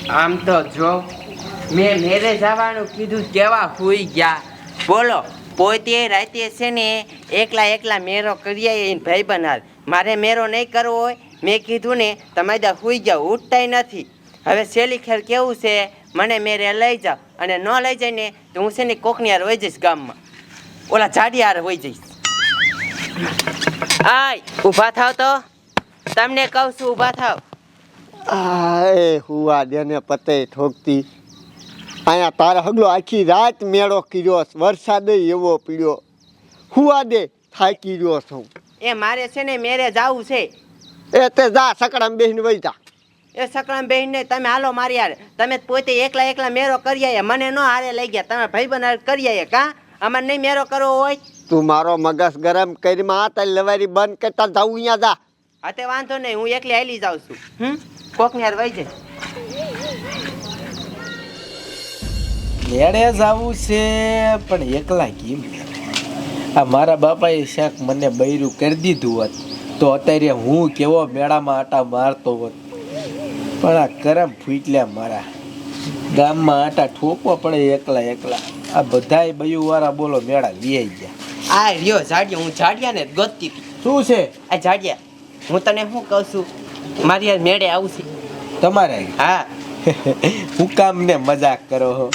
આમ તો જો મેં મેરે જવાનું કીધું કેવા હુઈ ગયા બોલો. પોતે રાતે છે ને એકલા મેરો કરીએ ભાઈ બનાવ. મારે મેરો નહીં કરવો હોય મેં કીધું ને તમે દા હુઈ જાઓ, ઉઠતાય નથી. હવે શેલી ખેર કેવું છે, મને મેરે લઈ જાઓ અને ન લઈ જાય ને તો હું છે ને કોકની હારે વહી જઈશ ગામમાં, ઓલા જાડી હારે વહી જઈશ. આય ઊભા થાવ તો, તમને કહું છું ઊભા થાવ. આય હુવા દેને પતે ઠોકતી. અહીંયા તારા હગલો આખી રાત મેળો કર્યો, વરસાદ એવો પીડ્યો. હુવા દે, થાકી રહ્યો છું. એ મારે છે ને મેરે જાવું છે. એ તે જા સકડામાં બેહીને વહી જા. એ સકળામ બહેન ને તમે હાલો મારી હારે. તમે પોતે એકલા મેરો કરી આયા, મને ન હારે લઈ ગયા. તમે ભાઈ બનાર કરી આયા કા? અમારે નહીં મેરો કરવો હોય. તું મારો મગજ ગરમ કરીમાં તારી લવારી બંધ કરતા જાઉં અહીંયા જા. હા તે વાંધો નહીં, હું એકલી હાલી જાઉં છું. કોકની હારે વહી જાય. મેળે જવું છે પણ એકલા કેમ? આ મારા બાપાએ શાક મને બૈરું કરી દીધું હોત તો અત્યારે હું કેવો મેળામાં આટા મારતો હોત. પણ આ કરમ ફૂટલ્યા મારા. ગામમાં આટા ઠોકવા પડે એકલા. આ બધાય બયુવાળા બોલો મેળા લિયાઈ ગયા. આ રહ્યો જાડિયા, હું જાડિયાને જ ગોતતી હતી. શું છે આ જાડિયા, હું તને શું કહું છું, મારી યાર મેળે આવું છે તમારે? હા. હું કામ ને મજાક કરો હો?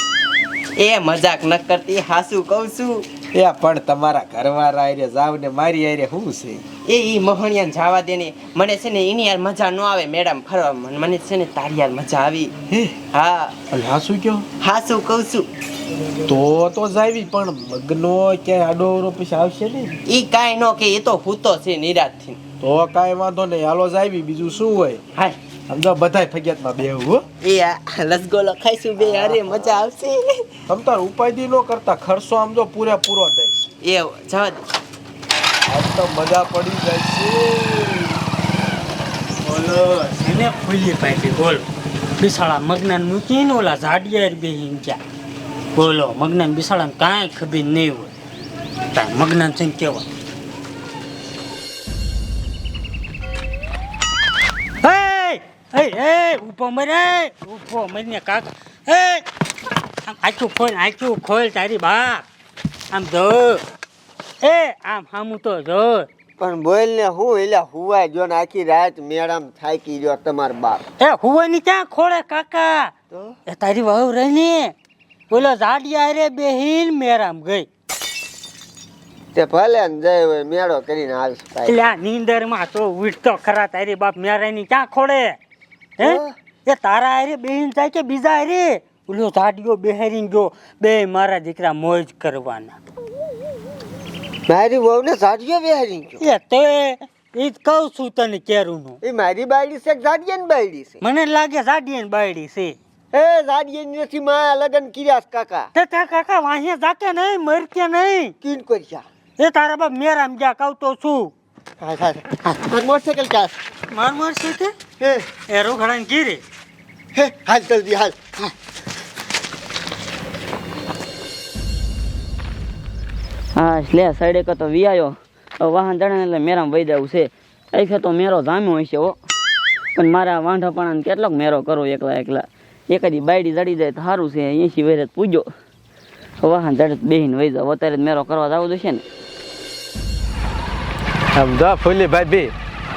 એ મજાક ન કરતી, હાસું કહું છું. એ પણ તમારા ઘરવાળા આરે જાવ ને મારી આરે શું છે? એ મોહણિયાને જવા દે ને, મને છે ને એની યાર મજા ન આવે મેળામાં ફરવામાં, મને છે ને તારી યાર મજા આવી. હા હા શું કયો? હાસું કહું છું. તો જાવી પણ મગનો ક્યાંય આડોવરો પછી આવશે ને? ઈ કાંઈ ન કે, એ તો ભૂતો છે નિરાતથી. તો કાંઈ વાંધો નહીં, હાલો જાવી, બીજું શું હોય. હાય સમજો બધાય ફગિયાતમાં બેહું હો. એ આ લસગોલો ખાઈશું બે, અરે મજા આવશે. તમ તાર ઉપાધિ ન કરતા, ખર્ચો આમ જો પૂરેપૂરો દઈશ. એ જવા દે. આજ તો મજા પડી જાય છે. બોલો એને ખુલ્લી પાઇપી બોલો. બિસાડા મગનાન મૂકીને ઓલા ઝાડિયા બેહીને ગયા. બોલો મગનાન બિસાડાને કાંઈ ખબર નહીં હોય. કાંઈ મગનાન છે કેવા ઉભો મરે કાક. આમ આખું ખોલ તારી બાપ. આમ જો આમ હામું તો જો. પણ બોલ ને હું એલા હુવાય જો ને આખી રાત મેળામાં થાકી ગયો તમાર બાપ. હુવાની ક્યાં ખોળે કાકા? એ તારી વહુ રહી ને બોલો ઝાડિયા રે બેહીન મેરામ ગઈ. તે ભલે ને જય હોય મેળો કરીને આવીશ. એટલે આ નીંદર માં તો ઉઠતો ખરા તારી બાપ મેરાની ક્યાં ખોળે? હે એ તારા હારે બેહીન જાય કે બીજા હારે? ઓલો ઝાડિયો બેહારીને ગયો, બે મારા દીકરા મોજ કરવાના. મારી વહુ ને ઝાડિયો બેહારી ગયો? એ તો એ જ કહું છું તને કેરું નું. એ મારી બાયડી છે ઝાડિયા ની બાયડી છે? મને લાગે ઝાડિયા બાયડી છે. એ ઝાડિયા ની નથી માં લગન કર્યા કાકા. તે કાકા વાંહે જાકે નહીં, મરકે નહીં. કીન કર્યા? એ તારા બાપ મેરામ જા કહું તો છું. મોટરસાઇકલ ક્યાં? માર છે તે હે એ રોઘડાને ગીરે. હે હાલ જલ્દી હાલ. હા લે સાઈડે કો તો વિયાયો. વાહન ચડે એટલે મેરામાં વહી જવું છે. અહીંથી તો મેરો જામ્યો હોય છે હો. પણ મારા વાંઢાપણાને કેટલોક મેરો કરો એકલા. એકાદી બાયડી જડી જાય તો સારું છે. 80 વર્ષ પૂજો વાહન ચડે બેહીને વહી જાવ. અત્યારે મેરો કરવા જવું જોઈશે ને. આમ જો ફૂલી ભાઈ,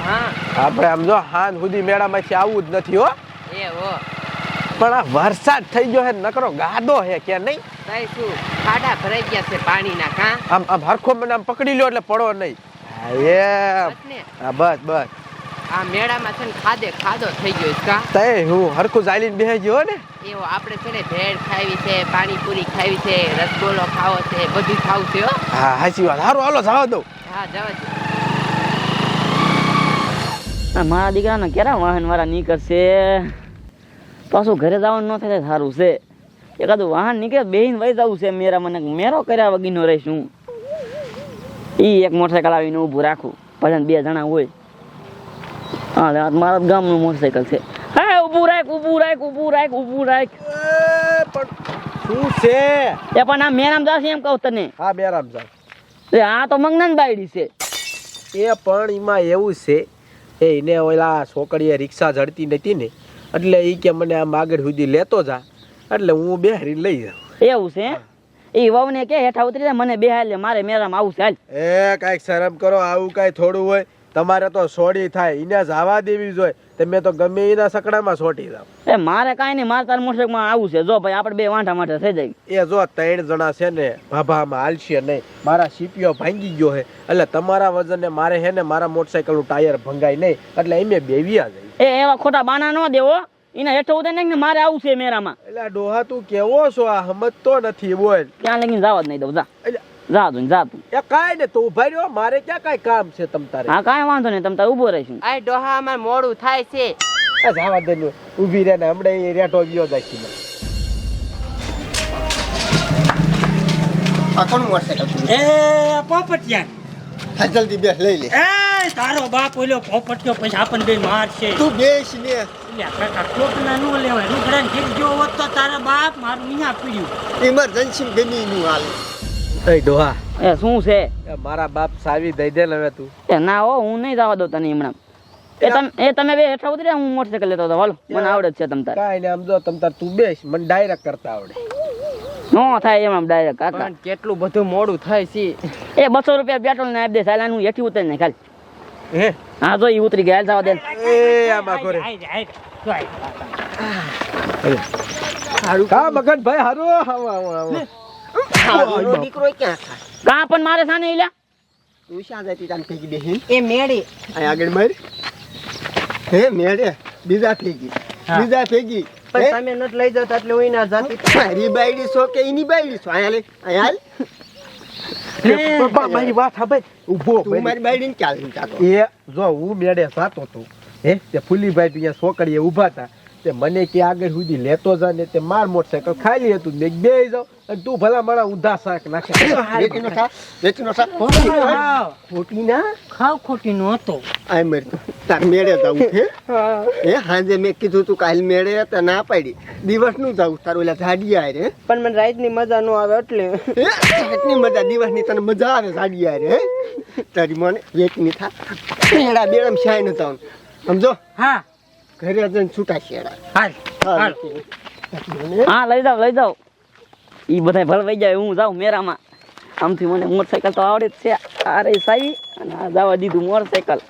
હા આપણે આમ જો હાન સુધી મેળામાંથી આવવું જ નથી હો. એ હો પણ આ વરસાદ થઈ ગયો હે, નકરો ગાદો હે કે નહીં? તાઈ શું ખાડા ભરાઈ ગયા છે પાણીના કા? આમ હરખો મને આમ પકડી લ્યો એટલે પડો નહીં. હા બસ આ મેળામાં છે ને ખાડો થઈ ગયો છે કા? તય હું હરખું ચાલીને બેસી ગયો ને. એવો આપણે છે ને ભેળ ખાવી છે, પાણીપુરી ખાવી છે, રસગોલો ખાવો છે, બધું ખાવું છે હો. હા સાચી વાત. સારું હાલો જવા દઉં. હા જવા દે. મારા દીકરાને ક્યારે વાહન વાળા નીકળશે? પાછું ઘરે જવાનું ન થાય સારું છે. એકાદું વાહન નીકળે બેહીને વહી જવું છે મેરા. મને મેરો કર્યા વગીનો રહીશ હું. એ એક મોટરસાઇકલ આવીને ઊભું રાખું, પછી 2 જણા હોય. હા મારા ગામનું મોટરસાઇકલ છે. હા ઊભું રાખ. પણ શું છે? એ પણ આ મેરામ જશે એમ કહું તને. હા મેરામ જા. આ તો મંગનાન બાયડી છે. એ પણ એમાં એવું છે, એને ઓલા છોકરીએ રિક્ષા ઝડતી નથી ને એટલે એ કે મને આમ આગળ સુધી લેતો જા એટલે હું બેહારીને લઈ જાઉં. એવું છે એ વહુને કે હેઠા ઉતરી જાય મને બેહાર લે મારે મેરામાં આવું છે હાલ. એ કાંઈક શરમ કરો, આવું કાંઈ થોડું હોય. તમારે તો સોડી થાય એને જવા દેવી જોઈએ. તમે તો ગમે એના સકડામાં સોટી જાવ. એ મારે કાંઈ નહીં, મારે તાર મોટરસાઇકલમાં આવું છે. જો ભાઈ આપણે બે વાંઢા માટે થઈ જાય. એ જો 3 જણા છે ને ભાભામાં હાલશે નહીં. મારા સીપીઓ ભાંગી ગયો છે એટલે તમારા વજને મારે હે ને મારા મોટરસાઇકલનું ટાયર ભંગાય નહીં એટલે એમે બેવ્યા જાય. એ એવા ખોટા બાના ન દેવો, એને હેઠો ઉતરી ને મારે આવું છે મેરામાં. એટલે ડોહા તું કેવો છો? આ સમજતો નથી બોલ. ત્યાં લગીને જવા જ નહીં દઉં. જા એટલે જા તું જા તું. એ કાંઈ ને તું ઉભા રહ્યો, મારે ક્યાં કાંઈ કામ છે તમ તારે? હા કાંઈ વાંધો નહીં, તમે તાર ઊભો રહીશું. આ ડોહા અમાર મોડું થાય છે. આ જવા દે ને, ઊભી રહે ને હમણાં એ રેટો ગયો જાય. આ કોણ મોટરસાઇકલ? એ પોપટિયા, હા જલ્દી બેસ લઈ લે. એ તારો બાપ ઓલો પોપટિયો પછી આપણને બે મારશે. તું બેસ ને. એટલે કાકા કોકના નો લેવાય, રૂગડાને ઠીક જો હોત તો તારા બાપ મારું અહીંયા પીડ્યું. ઇમરજન્સી ગમી નું હાલે. એ ડોહા, એ શું છે? એ મારા બાપ સાવી દઈ દે ને હવે તું. એ ના હો, હું નહીં જવા દઉં તને હમણાં. તમે બે હેઠા ઉતરી હું મોટરસાઇકલ લેતો હતો. હાલો મને આવડે જ છે તમ તાર. કાંઈ ને આમ જો તમ તાર તું બેસ, મને ડાયરેક્ટ કરતા આવડે. નો થાય એમ ડાયરેક્ટ કાકા. પણ કેટલું બધું મોડું થાય છે. એ 200 રૂપિયા પેટ્રોલ ને આપી દે સાલા, હું હેઠી ઉતરી ને ખાલી. હે હા જો ઈ ઉતરી ગયા, જવા દે. એ આમાં કરે કા મગન ભાઈ હારો. હારો દીકરો ક્યાં થાય? કા પણ મારે સાને ઈલા તું શા જતી તાન ફેંકી દેહી? એ મેળી આ આગળ માર. હે મેળે બીજા ફેંકી, બીજા ફેંકી. પણ તમે નથી લઈ જતા એટલે હું ના જાતી. મારી બાયડી છો કે એની બાયડી છો? અહીંયા લે, અહીંયા હાલ. મારી વાત સાંભળ, ઊભો તું મારી બાયડીને ક્યાં લઈને જાતો? એ જો હું મેળે સાતો તો હે તે ફૂલીભાઈ ત્યાં છોકરીએ ઊભા હતા તે મને કે આગળ સુધી લેતો જા ને તે માર મોટરસાઇકલ ખાલી હતું મેં બે જાઉં અને તું ભલા મારા ઊંધા શાક નાખે. વેચીનો થા, વેચીનો થા. ખોટી ના ખાવ ખોટી નો હતો. આય મરતો તાર મેળે જવું છે. એ હાંજે મેં કીધું તું કાલ મેળે તો ના પાડી. દિવસ નું જવું તારું ઓલા ઝાડિયા રે. પણ મને રાતની મજા ન આવે એટલે. એટલી મજા દિવસની તને મજા આવે ઝાડિયા રે. તારી મને વેચની થા. મેળા બેડમ શાય ન જવાનું સમજો. હા ઘરે જઈને છૂટા શેડા. હાલ હાલ. હા લઈ જાઓ. ઈ બધા ભલવાઈ જાય, હું જાઉં મેરામાં. આમથી મને મોટરસાઇકલ તો આવડે જ છે. અરે સાઈ અને આ જવા દીધું મોટરસાઇકલ.